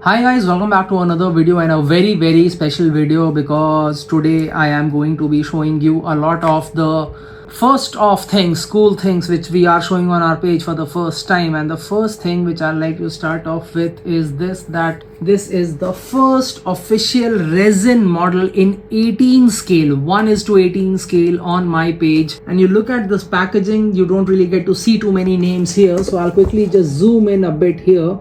Hi guys, welcome back to another video and a very special video because today I am going to be showing you a lot of the first of things, cool things which we are showing on our page for the first time. And the first thing which I'd like to start off with is that this is the first official resin model in 18 scale, 1:18 scale on my page. And you look at this packaging, you don't really get to see too many names here, so I'll quickly just zoom in a bit here.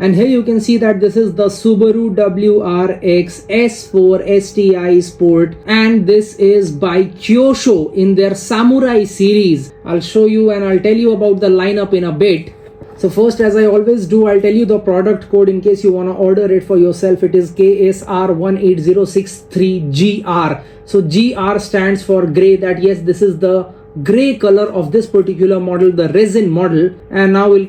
And here you can see that this is the Subaru WRX S4 STI Sport, and this is by Kyosho in their Samurai series. I'll show you and I'll tell you about the lineup in a bit. So first, as I always do, I'll tell you the product code in case you want to order it for yourself. It is KSR18063GR. So GR stands for grey, that yes, this is the gray color of this particular model, the resin model. And now we'll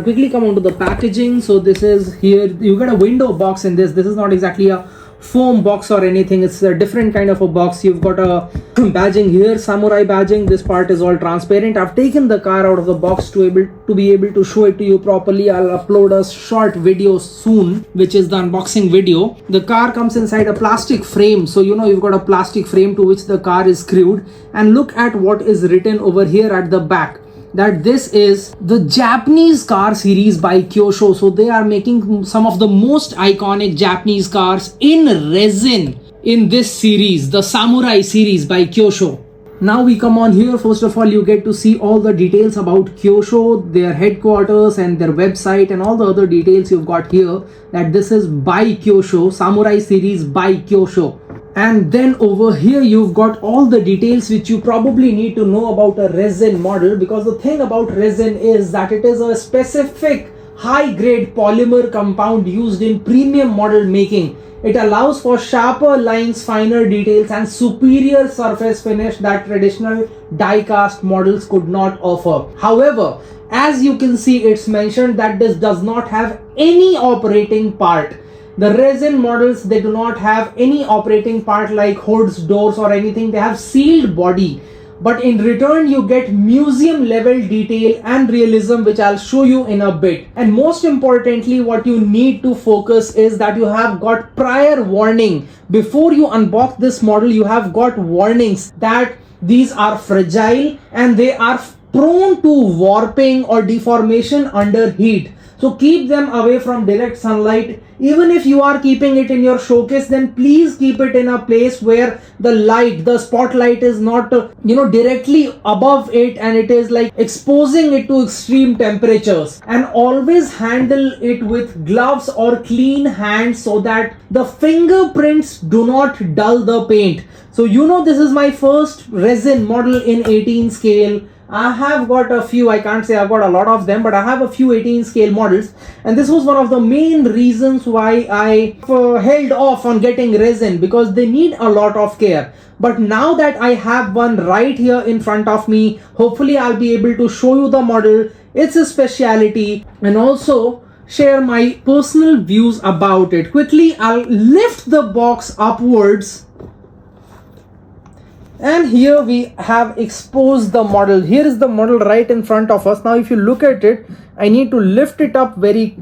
quickly come on to the packaging. So this is here, you get a window box in this. This is not exactly a foam box or anything, it's a different kind of a box. You've got a badging here, samurai badging. This part is all transparent. I've taken the car out of the box to be able to show it to you properly. I'll upload a short video soon, which is the unboxing video. The car comes inside a plastic frame, so you know you've got a plastic frame to which the car is screwed. And look at what is written over here at the back, that this is the Japanese car series by Kyosho. So they are making some of the most iconic Japanese cars in resin in this series, the Samurai series by Kyosho. Now we come on here. First of all, you get to see all the details about Kyosho, their headquarters and their website, and all the other details you've got here, that this is by Kyosho, Samurai series by Kyosho. And then over here you've got all the details which you probably need to know about a resin model, because the thing about resin is that it is a specific high grade polymer compound used in premium model making. It allows for sharper lines, finer details and superior surface finish that traditional die-cast models could not offer. However, as you can see, it's mentioned that this does not have any operating part. The resin models, they do not have any operating part like hoods, doors or anything. They have sealed body, but in return you get museum level detail and realism, which I'll show you in a bit. And most importantly, what you need to focus is that you have got prior warning. Before you unbox this model, you have got warnings that these are fragile and they are prone to warping or deformation under heat. So keep them away from direct sunlight. Even if you are keeping it in your showcase, then please keep it in a place where the light, the spotlight is not directly above it and it is like exposing it to extreme temperatures. And always handle it with gloves or clean hands so that the fingerprints do not dull the paint. So this is my first resin model in 18 scale. I have got a few, I can't say I've got a lot of them, but I have a few 18 scale models, and this was one of the main reasons why I held off on getting resin, because they need a lot of care. But now that I have one right here in front of me, hopefully I'll be able to show you the model, its speciality, and also share my personal views about it. Quickly, I'll lift the box upwards. And here we have exposed the model. Here is the model right in front of us. Now if you look at it, I need to lift it up very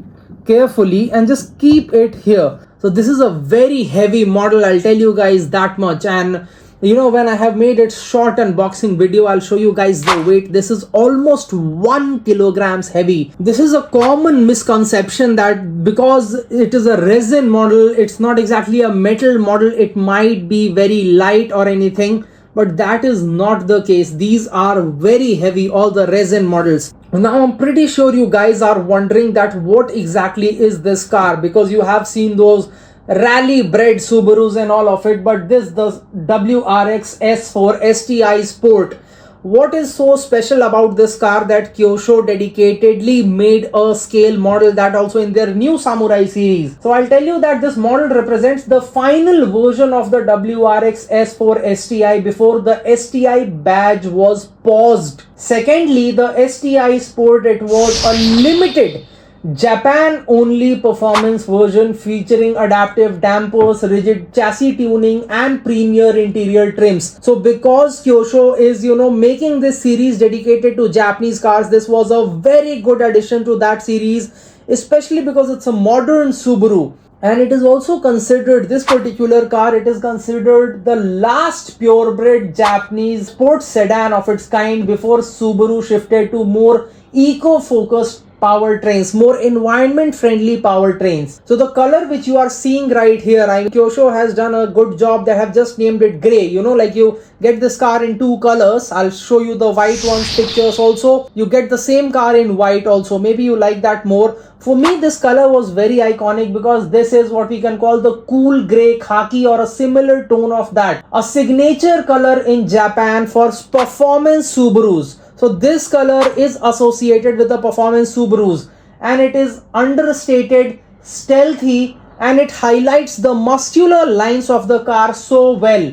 carefully and just keep it here. So this is a very heavy model, I'll tell you guys that much. And when I have made it short unboxing video, I'll show you guys the weight. This is almost 1 kilograms heavy. This is a common misconception that because it is a resin model, it's not exactly a metal model, it might be very light or anything. But that is not the case. These are very heavy, all the resin models. Now I'm pretty sure you guys are wondering that what exactly is this car, because you have seen those rally bred Subarus and all of it, but this, the WRX S4 STI Sport. What is so special about this car that Kyosho dedicatedly made a scale model, that also in their new Samurai series? So I'll tell you that this model represents the final version of the WRX S4 STI before the STI badge was paused. Secondly, the STI Sport, it was a limited Japan only performance version featuring adaptive dampers, rigid chassis tuning and premier interior trims. So because Kyosho is making this series dedicated to Japanese cars, this was a very good addition to that series. especially because it's a modern Subaru. And it is also considered, this particular car, it is considered the last purebred Japanese sports sedan of its kind before Subaru shifted to more eco-focused powertrains, more environment friendly powertrains. So the color which you are seeing right here, Kyosho has done a good job. They have just named it gray. You know, like you get this car in two colors. I'll show you the white ones pictures also. You get the same car in white also. Maybe you like that more. For me, this color was very iconic because this is what we can call the cool gray khaki or a similar tone of that. A signature color in Japan for performance Subarus. So this color is associated with the performance Subarus, and it is understated, stealthy, and it highlights the muscular lines of the car so well.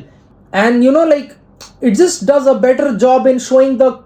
And you know, like, it just does a better job in showing the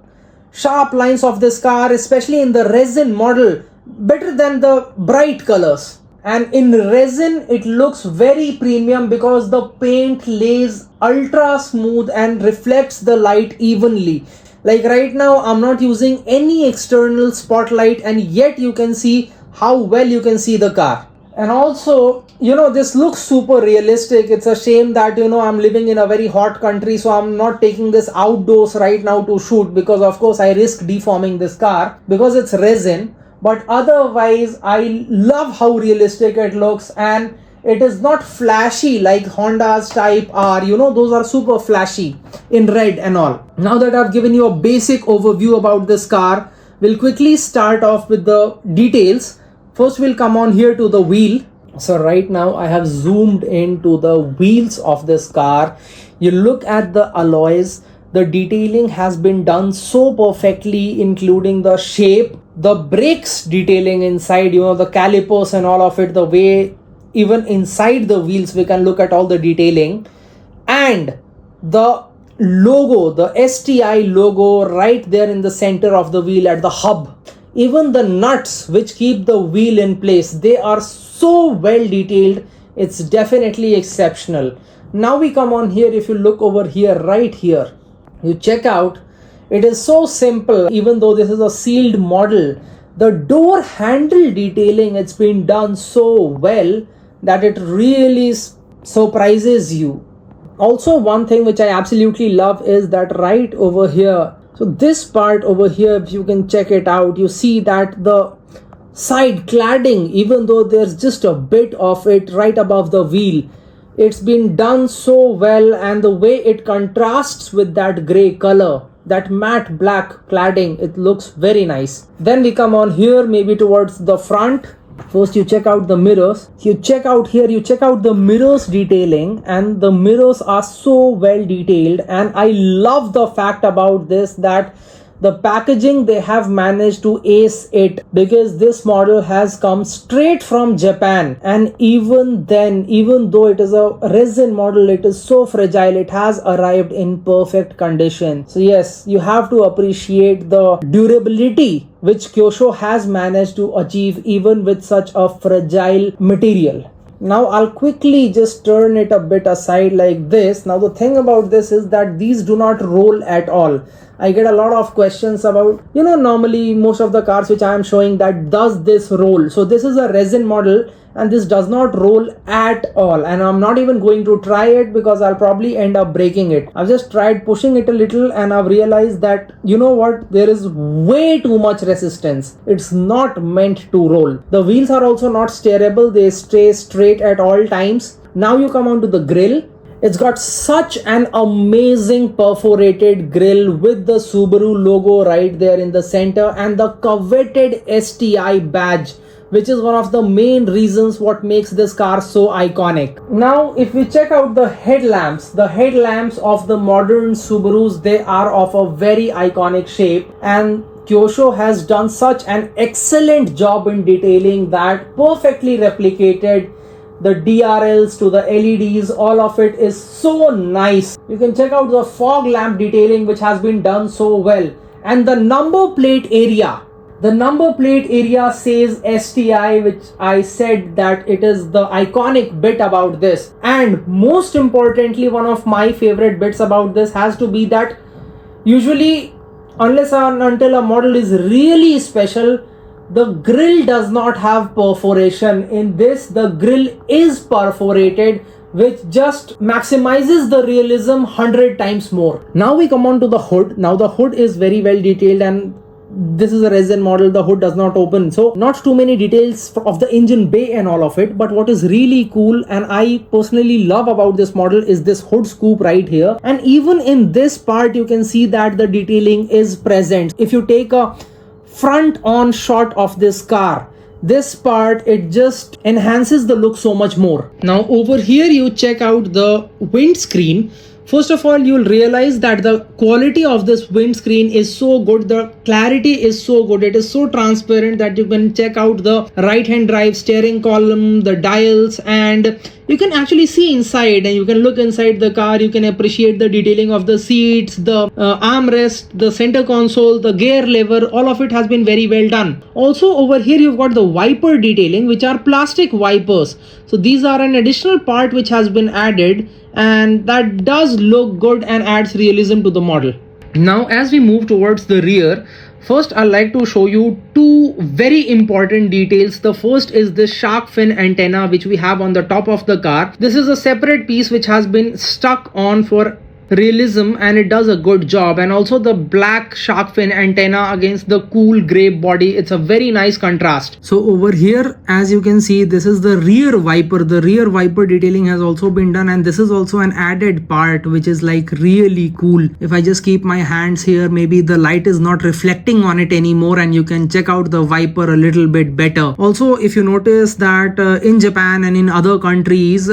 sharp lines of this car, especially in the resin model, better than the bright colors. And in resin it looks very premium because the paint lays ultra smooth and reflects the light evenly. Like right now I'm not using any external spotlight, and yet you can see how well you can see the car. And also, you know, this looks super realistic. It's a shame that, you know, I'm living in a very hot country, so I'm not taking this outdoors right now to shoot, because of course I risk deforming this car because it's resin. But otherwise I love how realistic it looks, and it is not flashy like Honda's type are. You know, those are super flashy in red and all. Now that I've given you a basic overview about this car, we'll quickly start off with the details. First we'll come on here to the wheel. So right now I have zoomed into the wheels of this car. You look at the alloys, the detailing has been done so perfectly, including the shape, the brakes detailing inside, you know, the calipers and all of it, the way even inside the wheels we can look at all the detailing, and the logo, the STI logo right there in the center of the wheel at the hub. Even the nuts which keep the wheel in place, they are so well detailed. It's definitely exceptional. Now we come on here. If you look over here, right here, you check out, it is so simple. Even though this is a sealed model, the door handle detailing, it's been done so well that it really surprises you. Also, one thing which I absolutely love is that right over here, so this part over here, if you can check it out, you see that the side cladding, even though there's just a bit of it right above the wheel, it's been done so well, and the way it contrasts with that gray color, that matte black cladding, it looks very nice. Then we come on here, maybe towards the front. First you check out the mirrors. You check out here, you check out the mirrors detailing, and the mirrors are so well detailed. And I love the fact about this that the packaging, they have managed to ace it, because this model has come straight from Japan, and even then, even though it is a resin model, it is so fragile, it has arrived in perfect condition. So yes, you have to appreciate the durability which Kyosho has managed to achieve even with such a fragile material. Now I'll quickly just turn it a bit aside like this. Now the thing about this is that these do not roll at all. I get a lot of questions about, you know, normally most of the cars which I am showing, that does this roll? So this is a resin model and this does not roll at all, and I'm not even going to try it because I'll probably end up breaking it. I've just tried pushing it a little and I've realized that, you know what, there is way too much resistance. It's not meant to roll. The wheels are also not steerable, they stay straight at all times. Now you come on to the grille. It's got such an amazing perforated grille with the Subaru logo right there in the center, and the coveted STI badge, which is one of the main reasons what makes this car so iconic. Now if we check out the headlamps of the modern Subarus, they are of a very iconic shape, and Kyosho has done such an excellent job in detailing that perfectly replicated. The DRLs to the LEDs, all of it is so nice. You can check out the fog lamp detailing which has been done so well. And the number plate area. The number plate area says STI, which I said that it is the iconic bit about this. And most importantly, one of my favorite bits about this has to be that usually, unless and until a model is really special, the grill does not have perforation. In this, the grill is perforated, which just maximizes the realism 100 times more. Now we come on to the hood. Now the hood is very well detailed, and this is a resin model. The hood does not open, so not too many details of the engine bay and all of it. But what is really cool and I personally love about this model is this hood scoop right here. And even in this part you can see that the detailing is present. If you take a front on shot of this car, this part, it just enhances the look so much more. Now over here you check out the windscreen. First of all, you'll realize that the quality of this windscreen is so good. The clarity is so good. It is so transparent that you can check out the right hand drive steering column, the dials, and you can actually see inside, and you can look inside the car. You can appreciate the detailing of the seats, the armrest, the center console, the gear lever. All of it has been very well done. Also over here you've got the wiper detailing, which are plastic wipers. So these are an additional part which has been added, and that does look good and adds realism to the model. Now as we move towards the rear, first I'd like to show you two very important details. The first is this shark fin antenna which we have on the top of the car. This is a separate piece which has been stuck on for realism, and it does a good job. And also the black shark fin antenna against the cool gray body, it's a very nice contrast. So over here, as you can see, this is the rear wiper. The rear wiper detailing has also been done, and this is also an added part which is like really cool. If I just keep my hands here, maybe the light is not reflecting on it anymore, and you can check out the wiper a little bit better. Also, if you notice that in Japan and in other countries,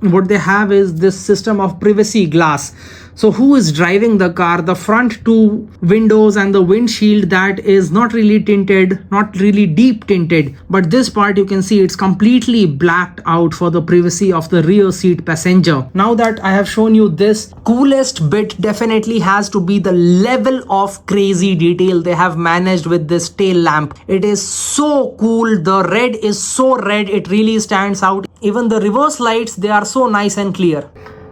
what they have is this system of privacy glass. So who is driving the car? The front two windows and the windshield, that is not really tinted, not really deep tinted, but this part you can see it's completely blacked out for the privacy of the rear seat passenger. Now that I have shown you this, coolest bit definitely has to be the level of crazy detail they have managed with this tail lamp. It is so cool. The red is so red, it really stands out. Even the reverse lights, they are so nice and clear.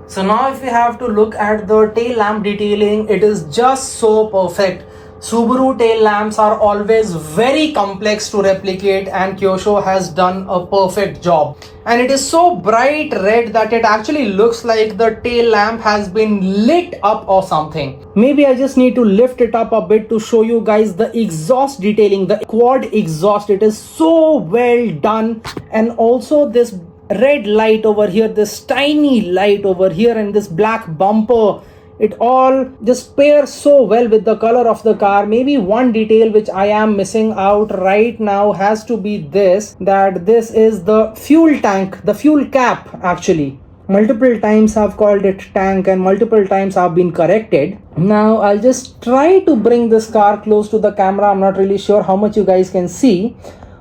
So now if we have to look at the tail lamp detailing, it is just so perfect. Subaru tail lamps are always very complex to replicate, and Kyosho has done a perfect job. And it is so bright red that it actually looks like the tail lamp has been lit up or something. Maybe I just need to lift it up a bit to show you guys the exhaust detailing, the quad exhaust. It is so well done. And also this red light over here, this tiny light over here, and this black bumper, it all just pairs so well with the color of the car. Maybe one detail which I am missing out right now has to be this, that this is the fuel tank, the fuel cap actually. Multiple times I've called it tank and multiple times I've been corrected. Now I'll just try to bring this car close to the camera. I'm not really sure how much you guys can see,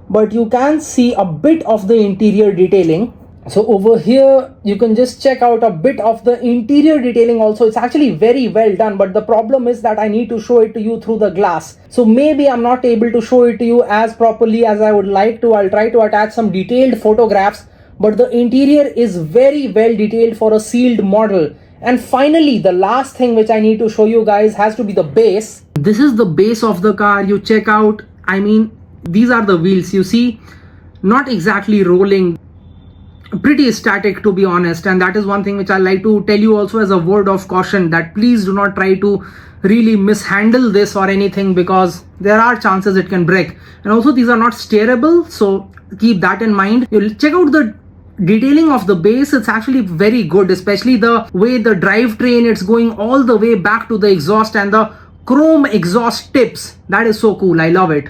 but you can see a bit of the interior detailing. So over here you can just check out a bit of the interior detailing also. It's actually very well done, but the problem is that I need to show it to you through the glass. So maybe I'm not able to show it to you as properly as I would like to. I'll try to attach some detailed photographs, but the interior is very well detailed for a sealed model. And finally, the last thing which I need to show you guys has to be the base. This is the base of the car. You check out, I mean, these are the wheels. You see, not exactly rolling, pretty static to be honest. And that is one thing which I like to tell you also as a word of caution, that please do not try to really mishandle this or anything, because there are chances it can break. And also these are not steerable, so keep that in mind. You'll check out the detailing of the base. It's actually very good, especially the way the drivetrain, it's going all the way back to the exhaust, and the chrome exhaust tips, that is so cool. I love it.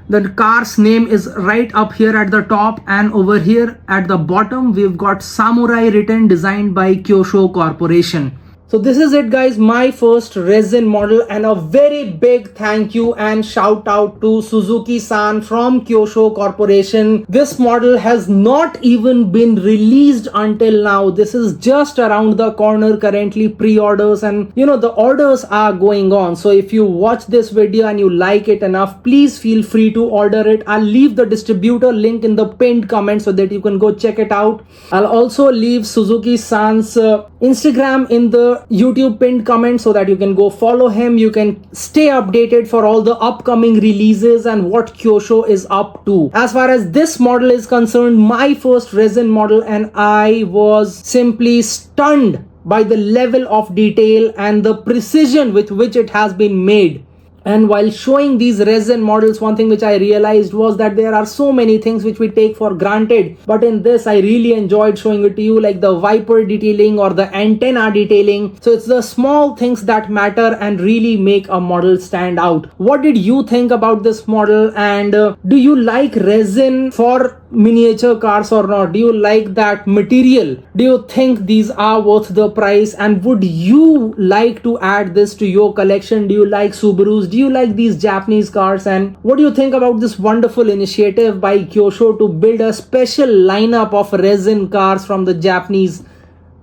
The car's name is right up here at the top, and over here at the bottom we've got Samurai written, designed by Kyosho Corporation. So this is it guys, my first resin model, and a very big thank you and shout out to Suzuki-san from Kyosho Corporation. This model has not even been released until now. This is just around the corner currently, pre-orders, and you know the orders are going on. So if you watch this video and you like it enough, please feel free to order it. I'll leave the distributor link in the pinned comment so that you can go check it out. I'll also leave Suzuki-san's Instagram in the YouTube pinned comment so that you can go follow him. You can stay updated for all the upcoming releases and what Kyosho is up to. As far as this model is concerned, my first resin model, and I was simply stunned by the level of detail and the precision with which it has been made. And while showing these resin models, one thing which I realized was that there are so many things which we take for granted. But in this, I really enjoyed showing it to you, like the wiper detailing or the antenna detailing. So it's the small things that matter and really make a model stand out. What did you think about this model? And do you like resin for miniature cars or not? Do you like that material? Do you think these are worth the price? And would you like to add this to your collection? Do you like Subarus? Do you like these Japanese cars? And what do you think about this wonderful initiative by Kyosho to build a special lineup of resin cars from the Japanese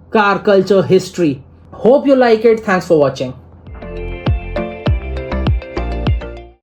car culture history? Hope you like it. Thanks for watching.